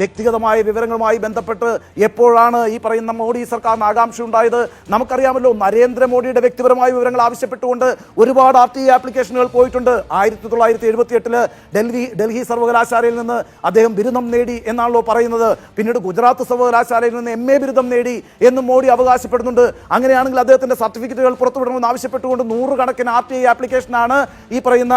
വ്യക്തിഗതമായ വിവരങ്ങളുമായി ബന്ധപ്പെട്ട് എപ്പോഴാണ് ഈ പറയുന്ന മോഡി സർക്കാരിന് ആകാംക്ഷ ഉണ്ടായത്? നമുക്കറിയാമല്ലോ, നരേന്ദ്രമോദിയുടെ വ്യക്തിപരമായ വിവരങ്ങൾ ആവശ്യപ്പെട്ടുകൊണ്ട് ഒരുപാട് RTI ആപ്ലിക്കേഷനുകൾ പോയിട്ടുണ്ട്. 1978 ഡൽഹി സർവകലാശാലയിൽ നിന്ന് അദ്ദേഹം ബിരുദം നേടി എന്നാണല്ലോ പറയുന്നത്. പിന്നീട് ഗുജറാത്ത് സർവകലാശാലയിൽ നിന്ന് MA ബിരുദം നേടി എന്നും മോഡി അവകാശപ്പെടുന്നുണ്ട്. അങ്ങനെയാണെങ്കിൽ അദ്ദേഹത്തിന്റെ സർട്ടിഫിക്കറ്റുകൾ പുറത്തുവിടണമെന്ന് ആവശ്യപ്പെട്ടുകൊണ്ട് നൂറുകണക്കിന് RTI ആപ്ലിക്കേഷനാണ് ഈ പറയുന്ന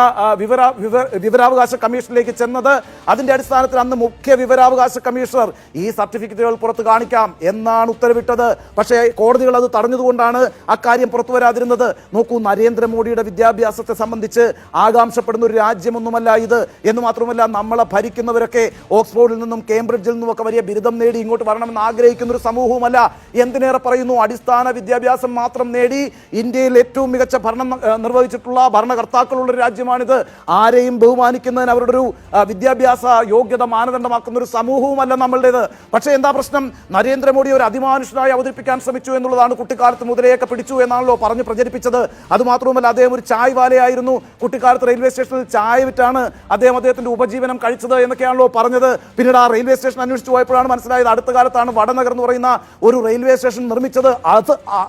വിവരാവകാശ കമ്മീഷനിലേക്ക് ചെന്നത്. അതിന്റെ അടിസ്ഥാനത്തിൽ അന്ന് മുഖ്യ വിവരാവകാശ കമ്മീഷണർ ഈ സർട്ടിഫിക്കറ്റുകൾ പുറത്തു കാണിക്കാം എന്നാണ് ഉത്തരവിട്ടത്. പക്ഷേ കോടതികൾ അത് തടഞ്ഞതുകൊണ്ടാണ് അക്കാര്യം പുറത്തു വരാതിരുന്നത്. നോക്കൂ, നരേന്ദ്രമോദിയുടെ വിദ്യാഭ്യാസത്തെ സംബന്ധിച്ച് ആകാംക്ഷപ്പെടുന്ന ഒരു രാജ്യമൊന്നുമല്ല ഇത്. എന്ന് മാത്രമല്ല, നമ്മളെ ഭരിക്കുന്നവരൊക്കെ ഓക്സ്ഫോർഡിൽ നിന്നും കേംബ്രിഡ്ജിൽ നിന്നുമൊക്കെ വലിയ ബിരുദം നേടി ഇങ്ങോട്ട് വരണമെന്ന് ആഗ്രഹിക്കുന്ന ഒരു സമൂഹവുമല്ല. എന്തിനേറെ പറയുന്നു, അടിസ്ഥാന വിദ്യാഭ്യാസം മാത്രം നേടി ഇന്ത്യയിൽ ഏറ്റവും മികച്ച ഭരണം നിർവഹിച്ചിട്ടുള്ള ഭരണകർത്താക്കളുള്ള ഒരു രാജ്യമാണിത്. ആരെയും ബഹുമാനിക്കുന്നതിന് അവരുടെ ഒരു വിദ്യാഭ്യാസ യോഗ്യത മാനദണ്ഡമാക്കുന്ന ഒരു സമൂഹവുമല്ല നമ്മളുടേത്. പക്ഷേ എന്താ പ്രശ്നം? നരേന്ദ്രമോദി ഒരു അതിമാനുഷനായി അവതരിപ്പിക്കാൻ ശ്രമിച്ചു എന്നുള്ളതാണ്. കുട്ടിക്കാലത്ത് മുതലെയൊക്കെ പിടിച്ചു എന്നാണല്ലോ പറഞ്ഞ് പ്രചരിപ്പിച്ചത്. അതുമാത്രവുമല്ല, അദ്ദേഹം ഒരു ചായ് വാലയായിരുന്നു. കുട്ടിക്കാലത്ത് റെയിൽവേ സ്റ്റേഷനിൽ ചായ വിറ്റാണ് അദ്ദേഹത്തിന്റെ ഉപജീവനം കഴിച്ചത് എന്നൊക്കെയാണല്ലോ പറഞ്ഞത്. പിന്നീട് ആ റെയിൽവേ സ്റ്റേഷൻ അന്വേഷിച്ചു പോയപ്പോഴാണ് മനസ്സിലായത് അടുത്ത കാലത്താണ് വടനഗർ എന്ന് പറയുന്ന ഒരു റെയിൽവേ സ്റ്റേഷൻ നിർമ്മിച്ചത്.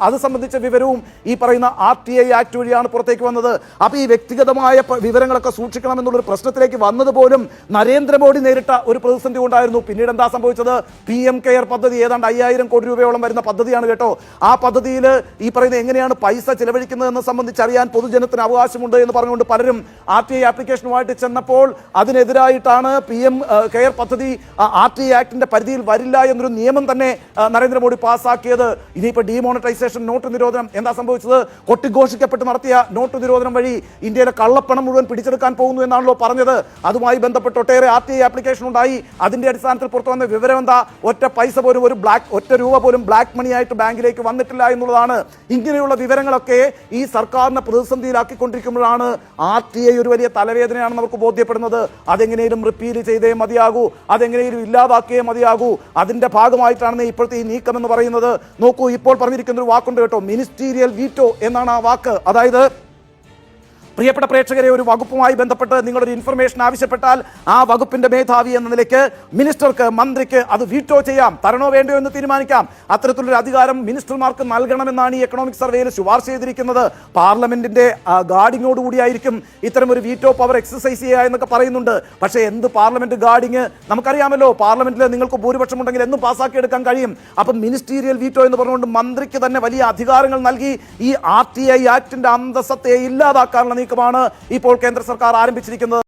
അത് സംബന്ധിച്ച വിവരവും ഈ പറയുന്ന RTI ആക്ട് വഴിയാണ് പുറത്തേക്ക് വന്നത്. അപ്പോൾ ഈ വ്യക്തിഗതമായ വിവരങ്ങളൊക്കെ സൂക്ഷിക്കണം എന്നുള്ളൊരു പ്രശ്നത്തിലേക്ക് വന്നത് പോലും നരേന്ദ്രമോദി നേരിട്ട ഒരു പ്രതിസന്ധി ഉണ്ടായിരുന്നു. പിന്നീട് എന്താ സംഭവിച്ചത്? PM കെയർ പദ്ധതി, ഏതാണ്ട് 5000 കോടി രൂപയോളം വരുന്ന പദ്ധതിയാണ് കേട്ടോ. ആ പദ്ധതിയിൽ ഈ പറയുന്ന എങ്ങനെയാണ് പൈസ ചെലവഴിക്കുന്നതെന്ന് സംബന്ധിച്ചറിയാൻ പൊതുജനത്തിന് അവകാശമുണ്ട് എന്ന് പറഞ്ഞുകൊണ്ട് പലരും RTI ആപ്ലിക്കേഷനുമായിട്ട് ചെന്നപ്പോൾ അതിനെതിരായിട്ടാണ് PM കെയർ പദ്ധതി RTI ആക്ടിന്റെ പരിധിയിൽ വരില്ല എന്നൊരു നിയമം തന്നെ നരേന്ദ്രമോദി പാസ്സാക്കിയത്. ഇനിയിപ്പോൾ ഡിമോണിറ്റൈസേഷൻ, നോട്ട് നിരോധനം, എന്താ സംഭവിച്ചത്? കൊട്ടിഘോഷിക്കപ്പെട്ട് നടത്തിയ നോട്ട് നിരോധനം വഴി ഇന്ത്യയിലെ കള്ളപ്പണം മുഴുവൻ പിടിച്ചെടുക്കാൻ പോകുന്നു എന്നാണല്ലോ പറഞ്ഞത്. അതുമായി ബന്ധപ്പെട്ട് ഒട്ടേറെ RTI ആപ്ലിക്കേഷൻ ഉണ്ടായി. അതിന്റെ അടിസ്ഥാനത്തിൽ പുറത്തു വന്ന വിവരം എന്താ? ഒറ്റ പൈസ പോലും, ഒറ്റ രൂപ പോലും ബ്ലാക്ക് മണി ആയിട്ട് ബാങ്കിലേക്ക് വന്നിട്ടില്ല എന്നുള്ളതാണ്. ഇങ്ങനെയുള്ള വിവരങ്ങളൊക്കെ ഈ സർക്കാരിനെ പ്രതിസന്ധിയിലാക്കിക്കൊണ്ടിരിക്കുമ്പോഴാണ് RTI ഒരു വലിയ തലവേദനയാണെന്ന് അവർക്ക് ബോധ്യപ്പെടുന്നത്. അതെങ്ങനെയും റിപ്പീൽ ചെയ്തേ മതിയാകൂ, അതെങ്ങനെയും ഇല്ലാതാക്കിയേ മതിയാകൂ. അതിന്റെ ഭാഗമായിട്ടാണ് ഇപ്പോഴത്തെ ഈ നീക്കം എന്ന് പറയുന്നത്. നോക്കൂ, ഇപ്പോൾ പറഞ്ഞിരിക്കുന്ന ഒരു വാക്കുണ്ട് കേട്ടോ, മിനിസ്റ്റീരിയൽ വീറ്റോ എന്നാണ് ആ വാക്ക്. അതായത് പ്രിയപ്പെട്ട പ്രേക്ഷകരെ, ഒരു വകുപ്പുമായി ബന്ധപ്പെട്ട് നിങ്ങളൊരു ഇൻഫർമേഷൻ ആവശ്യപ്പെട്ടാൽ ആ വകുപ്പിന്റെ മേധാവി എന്ന നിലയ്ക്ക് മിനിസ്റ്റർക്ക്, മന്ത്രിക്ക് അത് വീറ്റോ ചെയ്യാം, തരണോ വേണ്ടയോ എന്ന് തീരുമാനിക്കാം. അത്തരത്തിലൊരു അധികാരം മിനിസ്റ്റർമാർക്ക് നൽകണമെന്നാണ് ഈ എക്കണോമിക് സർവേയിൽ ശുപാർശ ചെയ്തിരിക്കുന്നത്. പാർലമെന്റിന്റെ ഗാർഡിങ്ങോടുകൂടിയായിരിക്കും ഇത്തരം ഒരു വീറ്റോ പവർ എക്സസൈസ് ചെയ്യുക എന്നൊക്കെ പറയുന്നുണ്ട്. പക്ഷേ എന്ത് പാർലമെന്റ് ഗാർഡിങ്? നമുക്കറിയാമല്ലോ, പാർലമെന്റിൽ നിങ്ങൾക്ക് ഭൂരിപക്ഷം ഉണ്ടെങ്കിൽ എന്നും പാസ്സാക്കി എടുക്കാൻ കഴിയും. അപ്പം മിനിസ്റ്റീരിയൽ വീറ്റോ എന്ന് പറഞ്ഞുകൊണ്ട് മന്ത്രിക്ക് തന്നെ വലിയ അധികാരങ്ങൾ നൽകി ഈ RTI ആക്ടിന്റെ അന്തസ്സത്തെ ഇല്ലാതാക്കാനുള്ള നീക്കമാണ് ഇപ്പോൾ കേന്ദ്ര സർക്കാർ ആരംഭിച്ചിരിക്കുന്നത്.